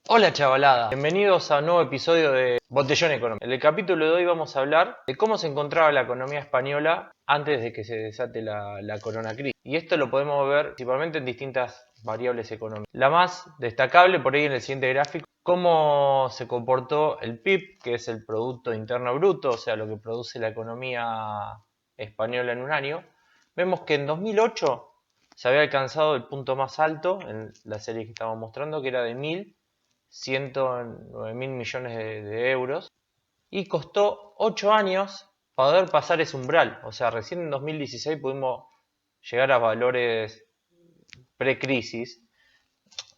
Hola chavalada, bienvenidos a un nuevo episodio de Botellón Económico. En el capítulo de hoy vamos a hablar de cómo se encontraba la economía española antes de que se desate la corona crisis. Y esto lo podemos ver principalmente en distintas variables económicas. La más destacable por ahí en el siguiente gráfico, cómo se comportó el PIB, que es el Producto Interno Bruto, o sea, lo que produce la economía española en un año. Vemos que en 2008 se había alcanzado el punto más alto en la serie que estamos mostrando, que era de 109 mil millones de euros, y costó 8 años poder pasar ese umbral. O sea, recién en 2016 pudimos llegar a valores pre-crisis.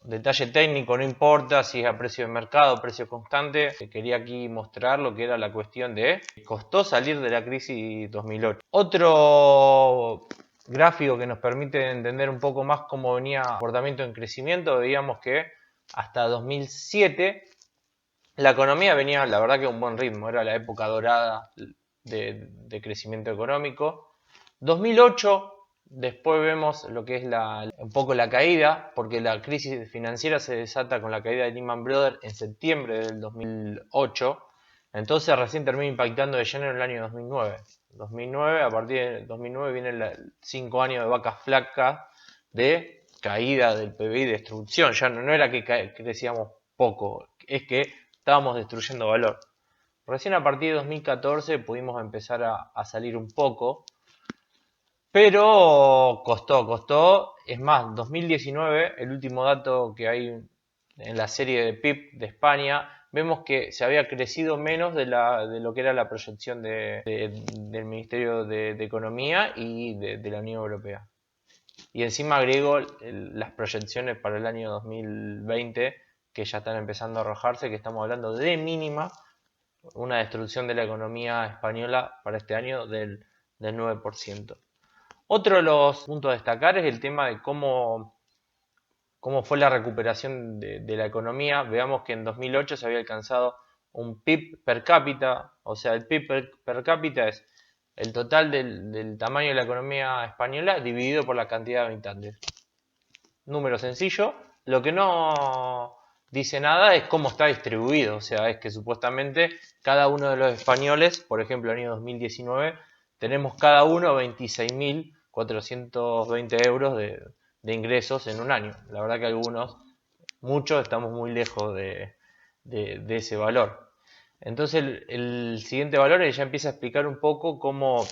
Detalle técnico, no importa si es a precio de mercado, precio constante. Quería aquí mostrar lo que era la cuestión de costó salir de la crisis 2008. Otro gráfico que nos permite entender un poco más cómo venía el comportamiento en crecimiento, veíamos que hasta 2007 la economía venía, la verdad que a un buen ritmo, era la época dorada de crecimiento económico. 2008, después vemos lo que es un poco la caída, porque la crisis financiera se desata con la caída de Lehman Brothers en septiembre del 2008, entonces recién termina impactando de lleno en el año 2009. 2009, a partir de 2009 vienen 5 años de vacas flacas de caída del PBI, destrucción, ya no era que crecíamos poco, es que estábamos destruyendo valor. Recién a partir de 2014 pudimos empezar a salir un poco, pero costó. Es más, 2019, el último dato que hay en la serie de PIB de España, vemos que se había crecido menos de lo que era la proyección del Ministerio de Economía y de la Unión Europea. Y encima agrego las proyecciones para el año 2020, que ya están empezando a arrojarse, que estamos hablando de mínima, una destrucción de la economía española para este año del 9%. Otro de los puntos a destacar es el tema de cómo fue la recuperación de la economía. Veamos que en 2008 se había alcanzado un PIB per cápita, o sea, el PIB per cápita es el total del tamaño de la economía española dividido por la cantidad de habitantes. Número sencillo. Lo que no dice nada es cómo está distribuido, o sea, es que supuestamente cada uno de los españoles, por ejemplo, en el año 2019, tenemos cada uno 26.420 euros de ingresos en un año. La verdad que muchos, estamos muy lejos de ese valor. Entonces el siguiente valor ya empieza a explicar un poco cómo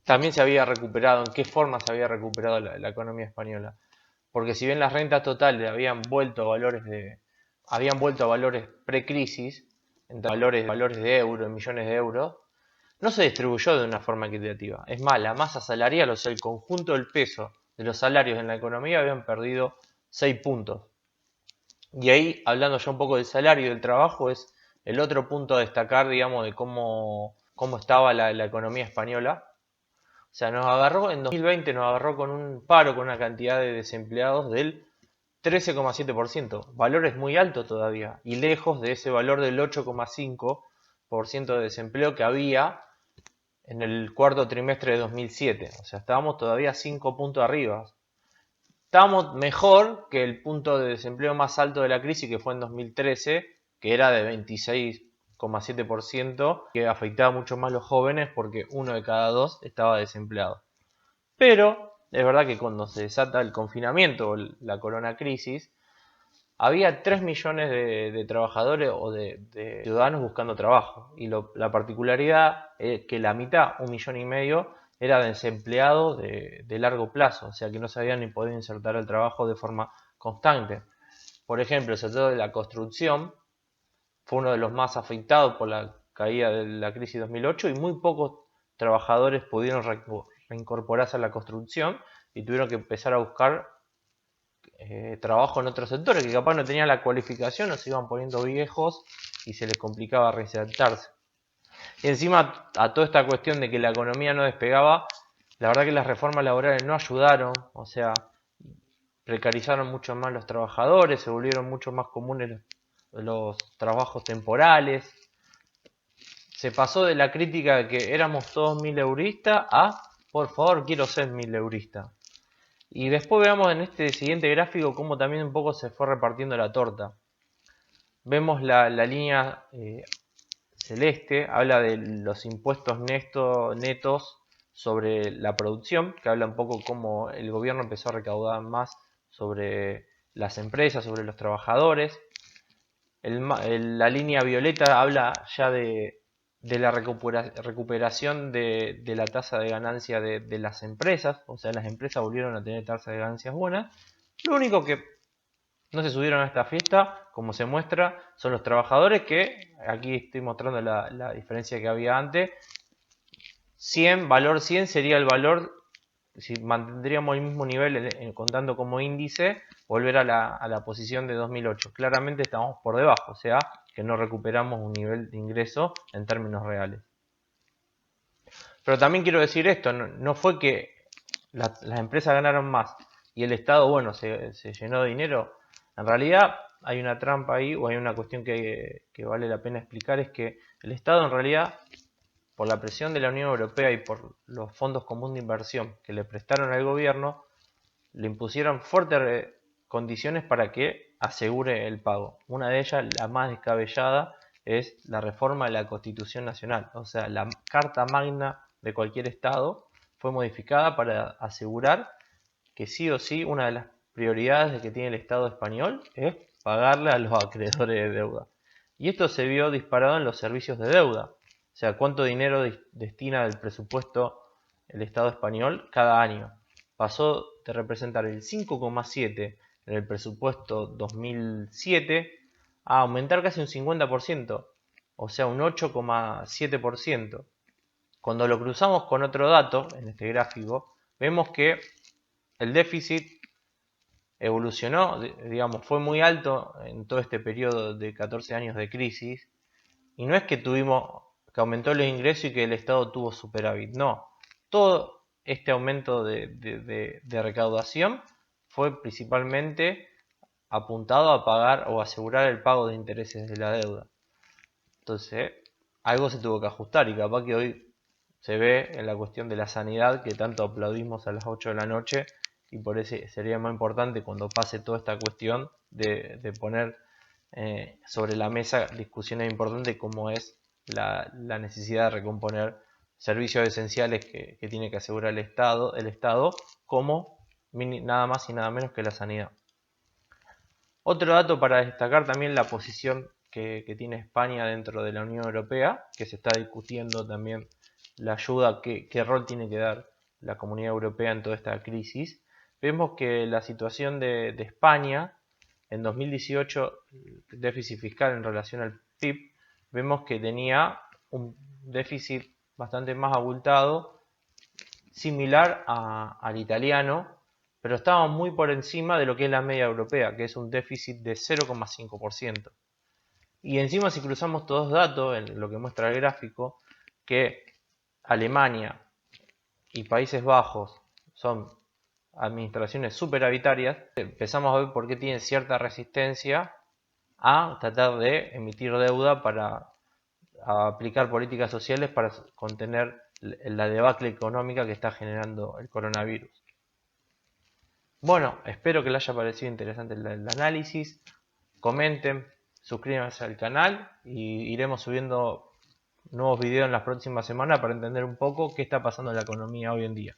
también se había recuperado, en qué forma se había recuperado la economía española. Porque si bien las rentas totales habían vuelto a valores pre-crisis, entre valores de euros, millones de euros, no se distribuyó de una forma equitativa. Es más, la masa salarial, o sea, el conjunto del peso de los salarios en la economía habían perdido 6 puntos. Y ahí, hablando ya un poco del salario y del trabajo, es el otro punto a destacar, digamos, de cómo estaba la economía española. O sea, en 2020 nos agarró con un paro, con una cantidad de desempleados del 13,7%. Valores muy altos todavía y lejos de ese valor del 8,5% de desempleo que había en el cuarto trimestre de 2007. O sea, estábamos todavía 5 puntos arriba. Estábamos mejor que el punto de desempleo más alto de la crisis, que fue en 2013, que era de 26,7%, que afectaba mucho más a los jóvenes porque uno de cada dos estaba desempleado. Pero es verdad que cuando se desata el confinamiento o la corona crisis, había 3 millones de trabajadores o de ciudadanos buscando trabajo. Y la particularidad es que la mitad, 1,5 millones, era desempleados de largo plazo, o sea que no se habían ni podido insertar al trabajo de forma constante. Por ejemplo, el sector de la construcción fue uno de los más afectados por la caída de la crisis 2008 y muy pocos trabajadores pudieron reincorporarse a la construcción y tuvieron que empezar a buscar trabajo en otros sectores que capaz no tenían la cualificación o se iban poniendo viejos y se les complicaba reinsertarse. Y encima a toda esta cuestión de que la economía no despegaba, la verdad que las reformas laborales no ayudaron, o sea, precarizaron mucho más los trabajadores, se volvieron mucho más comunes los trabajos temporales. Se pasó de la crítica de que éramos todos mileuristas a, por favor, quiero ser mileurista. Y después veamos en este siguiente gráfico cómo también un poco se fue repartiendo la torta. Vemos la línea celeste, habla de los impuestos netos sobre la producción, que habla un poco cómo el gobierno empezó a recaudar más sobre las empresas, sobre los trabajadores. La línea violeta habla ya de la recuperación de la tasa de ganancia de las empresas, o sea, las empresas volvieron a tener tasas de ganancias buenas. Lo único que no se subieron a esta fiesta, como se muestra, son los trabajadores, que aquí estoy mostrando la diferencia que había antes. 100, valor 100 sería el valor, si mantendríamos el mismo nivel contando como índice, volver a la posición de 2008. Claramente estamos por debajo, o sea que no recuperamos un nivel de ingreso en términos reales. Pero también quiero decir esto, no fue que las empresas ganaron más y el Estado, bueno, se llenó de dinero. En realidad hay una trampa ahí, o hay una cuestión que vale la pena explicar, es que el Estado en realidad, por la presión de la Unión Europea y por los fondos comunes de inversión que le prestaron al gobierno, le impusieron fuertes condiciones para que asegure el pago. Una de ellas, la más descabellada, es la reforma de la Constitución Nacional. O sea, la Carta Magna de cualquier Estado fue modificada para asegurar que sí o sí una de las prioridades que tiene el Estado español es pagarle a los acreedores de deuda. Y esto se vio disparado en los servicios de deuda. O sea, cuánto dinero destina del presupuesto el Estado español cada año. Pasó de representar el 5,7% en el presupuesto 2007 a aumentar casi un 50%, o sea, un 8,7%. Cuando lo cruzamos con otro dato, en este gráfico, vemos que el déficit evolucionó, digamos, fue muy alto en todo este periodo de 14 años de crisis, y no es que tuvimos que aumentó los ingresos y que el Estado tuvo superávit, no. Todo este aumento de recaudación fue principalmente apuntado a pagar o asegurar el pago de intereses de la deuda. Entonces, algo se tuvo que ajustar, y capaz que hoy se ve en la cuestión de la sanidad, que tanto aplaudimos a las 8 de la noche, y por eso sería más importante cuando pase toda esta cuestión de poner sobre la mesa discusiones importantes como es la necesidad de recomponer servicios esenciales que tiene que asegurar el Estado, como nada más y nada menos que la sanidad. Otro dato para destacar también la posición que tiene España dentro de la Unión Europea, que se está discutiendo también la ayuda, qué rol tiene que dar la Comunidad Europea en toda esta crisis. Vemos que la situación de España en 2018, el déficit fiscal en relación al PIB, vemos que tenía un déficit bastante más abultado, similar al italiano, pero estaba muy por encima de lo que es la media europea, que es un déficit de 0,5%. Y encima, si cruzamos todos datos, en lo que muestra el gráfico, que Alemania y Países Bajos son administraciones superavitarias, empezamos a ver por qué tienen cierta resistencia a tratar de emitir deuda para aplicar políticas sociales para contener la debacle económica que está generando el coronavirus. Bueno, espero que les haya parecido interesante el análisis. Comenten, suscríbanse al canal y iremos subiendo nuevos videos en las próximas semanas para entender un poco qué está pasando en la economía hoy en día.